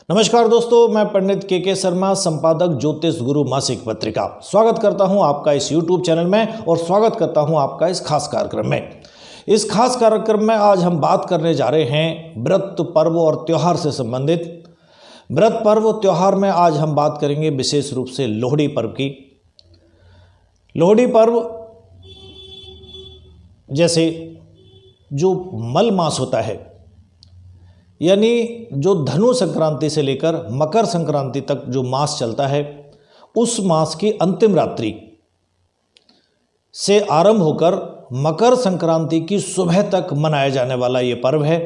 नमस्कार दोस्तों, मैं पंडित के शर्मा, संपादक ज्योतिष गुरु मासिक पत्रिका। स्वागत करता हूं आपका इस YouTube चैनल में और स्वागत करता हूं आपका इस खास कार्यक्रम में। इस खास कार्यक्रम में आज हम बात करने जा रहे हैं व्रत, पर्व और त्यौहार से संबंधित। व्रत, पर्व, त्यौहार में आज हम बात करेंगे विशेष रूप से लोहड़ी पर्व की। लोहड़ी पर्व जैसे जो मल मास होता है, यानी जो धनु संक्रांति से लेकर मकर संक्रांति तक जो मास चलता है, उस मास की अंतिम रात्रि से आरंभ होकर मकर संक्रांति की सुबह तक मनाया जाने वाला ये पर्व है,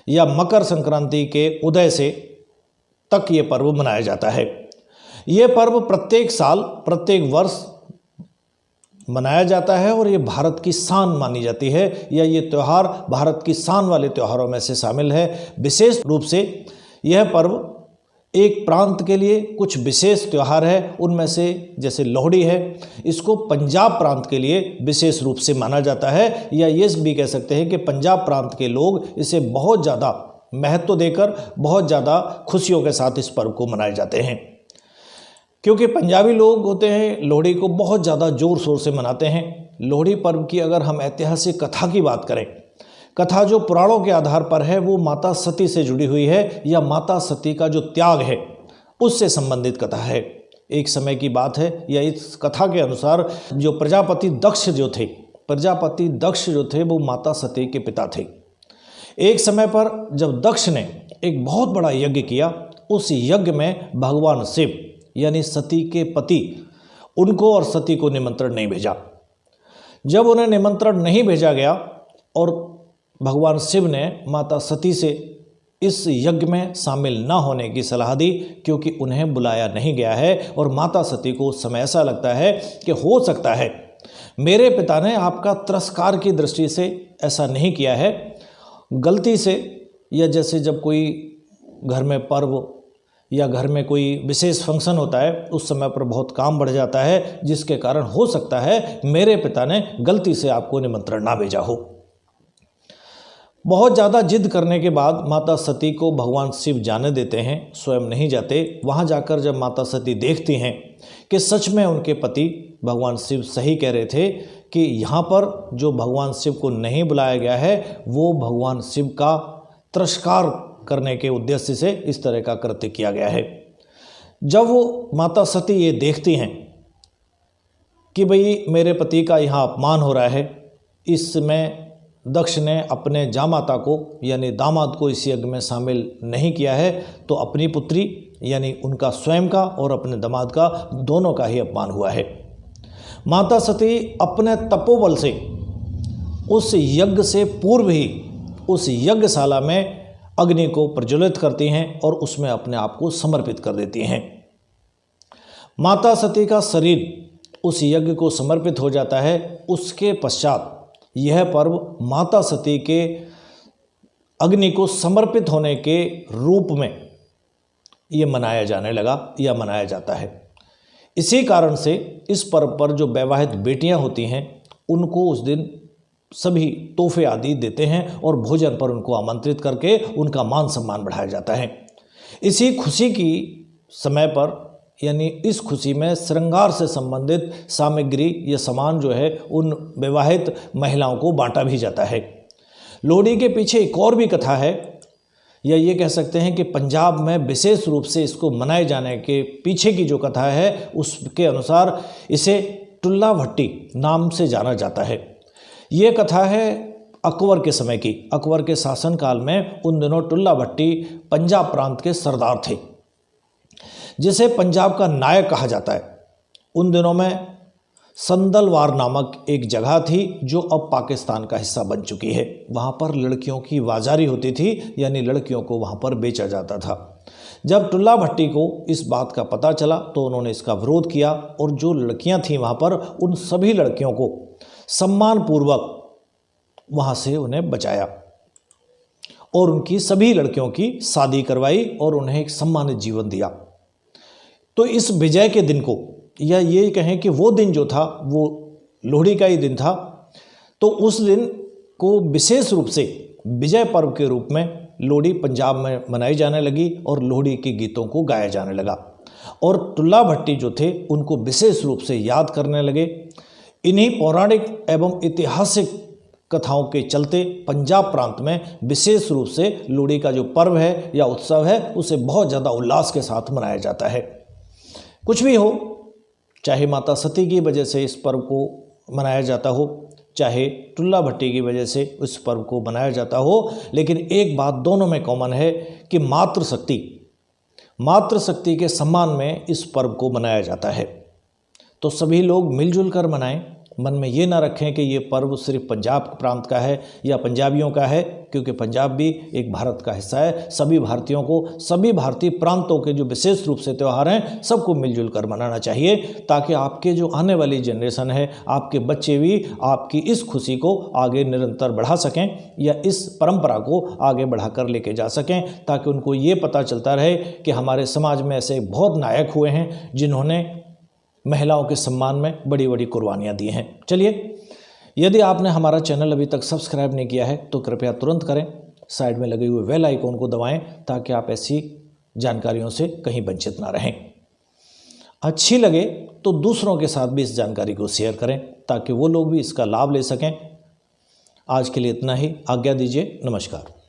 या मकर संक्रांति के उदय से तक ये पर्व मनाया जाता है। ये पर्व प्रत्येक साल, प्रत्येक वर्ष मनाया जाता है और ये भारत की शान मानी जाती है, या ये त्यौहार भारत की शान वाले त्योहारों में से शामिल है। विशेष रूप से यह पर्व एक प्रांत के लिए कुछ विशेष त्यौहार है, उनमें से जैसे लोहड़ी है, इसको पंजाब प्रांत के लिए विशेष रूप से माना जाता है, या ये भी कह सकते हैं कि पंजाब प्रांत के लोग इसे बहुत ज़्यादा महत्व देकर, बहुत ज़्यादा खुशियों के साथ इस पर्व को मनाए जाते हैं। क्योंकि पंजाबी लोग होते हैं, लोहड़ी को बहुत ज़्यादा ज़ोर शोर से मनाते हैं। लोहड़ी पर्व की अगर हम ऐतिहासिक कथा की बात करें, कथा जो पुराणों के आधार पर है वो माता सती से जुड़ी हुई है, या माता सती का जो त्याग है उससे संबंधित कथा है। एक समय की बात है, या इस कथा के अनुसार जो प्रजापति दक्ष जो थे वो माता सती के पिता थे। एक समय पर जब दक्ष ने एक बहुत बड़ा यज्ञ किया, उस यज्ञ में भगवान शिव यानी सती के पति उनको और सती को निमंत्रण नहीं भेजा। जब उन्हें निमंत्रण नहीं भेजा गया और भगवान शिव ने माता सती से इस यज्ञ में शामिल ना होने की सलाह दी, क्योंकि उन्हें बुलाया नहीं गया है, और माता सती को उस समय ऐसा लगता है कि हो सकता है मेरे पिता ने आपका तिरस्कार की दृष्टि से ऐसा नहीं किया है, गलती से, या जैसे जब कोई घर में पर्व या घर में कोई विशेष फंक्शन होता है, उस समय पर बहुत काम बढ़ जाता है, जिसके कारण हो सकता है मेरे पिता ने गलती से आपको निमंत्रण ना भेजा हो। बहुत ज़्यादा जिद करने के बाद माता सती को भगवान शिव जाने देते हैं, स्वयं नहीं जाते। वहाँ जाकर जब माता सती देखती हैं कि सच में उनके पति भगवान शिव सही कह रहे थे कि यहाँ पर जो भगवान शिव को नहीं बुलाया गया है वो भगवान शिव का तिरस्कार करने के उद्देश्य से इस तरह का कृत्य किया गया है। जब वो माता सती ये देखती हैं कि भाई मेरे पति का यहाँ अपमान हो रहा है, इसमें दक्ष ने अपने जामाता को यानी दामाद को इस यज्ञ में शामिल नहीं किया है, तो अपनी पुत्री यानी उनका स्वयं का और अपने दामाद का, दोनों का ही अपमान हुआ है। माता सती अपने तपोबल से उस यज्ञ से पूर्व ही उस यज्ञशाला में अग्नि को प्रज्वलित करती हैं और उसमें अपने आप को समर्पित कर देती हैं। माता सती का शरीर उस यज्ञ को समर्पित हो जाता है। उसके पश्चात यह पर्व माता सती के अग्नि को समर्पित होने के रूप में ये मनाया जाने लगा, या मनाया जाता है। इसी कारण से इस पर्व पर जो वैवाहित बेटियां होती हैं उनको उस दिन सभी तोहफे आदि देते हैं और भोजन पर उनको आमंत्रित करके उनका मान सम्मान बढ़ाया जाता है। इसी खुशी की समय पर, यानी इस खुशी में श्रृंगार से संबंधित सामग्री या सामान जो है उन विवाहित महिलाओं को बांटा भी जाता है। लोहड़ी के पीछे एक और भी कथा है, या ये कह सकते हैं कि पंजाब में विशेष रूप से इसको मनाए जाने के पीछे की जो कथा है उसके अनुसार इसे टुल्ला भट्टी नाम से जाना जाता है। ये कथा है अकबर के समय की। अकबर के शासनकाल में उन दिनों टुल्ला भट्टी पंजाब प्रांत के सरदार थे, जिसे पंजाब का नायक कहा जाता है। उन दिनों में संदलवार नामक एक जगह थी जो अब पाकिस्तान का हिस्सा बन चुकी है। वहाँ पर लड़कियों की बाजारी होती थी, यानी लड़कियों को वहाँ पर बेचा जाता था। जब टुल्ला भट्टी को इस बात का पता चला तो उन्होंने इसका विरोध किया, और जो लड़कियाँ थीं वहाँ पर, उन सभी लड़कियों को सम्मानपूर्वक वहाँ से उन्हें बचाया और उनकी सभी लड़कियों की शादी करवाई और उन्हें एक सम्मानित जीवन दिया। तो इस विजय के दिन को, या ये कहें कि वो दिन जो था वो लोहड़ी का ही दिन था, तो उस दिन को विशेष रूप से विजय पर्व के रूप में लोहड़ी पंजाब में मनाई जाने लगी और लोहड़ी के गीतों को गाया जाने लगा और टुल्ला भट्टी जो थे उनको विशेष रूप से याद करने लगे। इन्हीं पौराणिक एवं ऐतिहासिक कथाओं के चलते पंजाब प्रांत में विशेष रूप से लोहड़ी का जो पर्व है या उत्सव है उसे बहुत ज़्यादा उल्लास के साथ मनाया जाता है। कुछ भी हो, चाहे माता सती की वजह से इस पर्व को मनाया जाता हो, चाहे टुल्ला भट्टी की वजह से इस पर्व को मनाया जाता हो, लेकिन एक बात दोनों में कॉमन है कि मातृशक्ति के सम्मान में इस पर्व को मनाया जाता है। तो सभी लोग मिलजुल कर मनाएं। मन में ये ना रखें कि ये पर्व सिर्फ पंजाब प्रांत का है या पंजाबियों का है, क्योंकि पंजाब भी एक भारत का हिस्सा है। सभी भारतीयों को, सभी भारतीय प्रांतों के जो विशेष रूप से त्यौहार हैं सबको मिलजुल कर मनाना चाहिए, ताकि आपके जो आने वाली जनरेशन है, आपके बच्चे भी आपकी इस खुशी को आगे निरंतर बढ़ा सकें या इस परंपरा को आगे बढ़ाकर लेके जा सकें, ताकि उनको ये पता चलता रहे कि हमारे समाज में ऐसे बहुत नायक हुए हैं जिन्होंने महिलाओं के सम्मान में बड़ी बड़ी कुर्बानियाँ दी हैं। चलिए, यदि आपने हमारा चैनल अभी तक सब्सक्राइब नहीं किया है तो कृपया तुरंत करें, साइड में लगे हुए बेल आइकॉन को दबाएं ताकि आप ऐसी जानकारियों से कहीं वंचित ना रहें। अच्छी लगे तो दूसरों के साथ भी इस जानकारी को शेयर करें ताकि वो लोग भी इसका लाभ ले सकें। आज के लिए इतना ही, आज्ञा दीजिए, नमस्कार।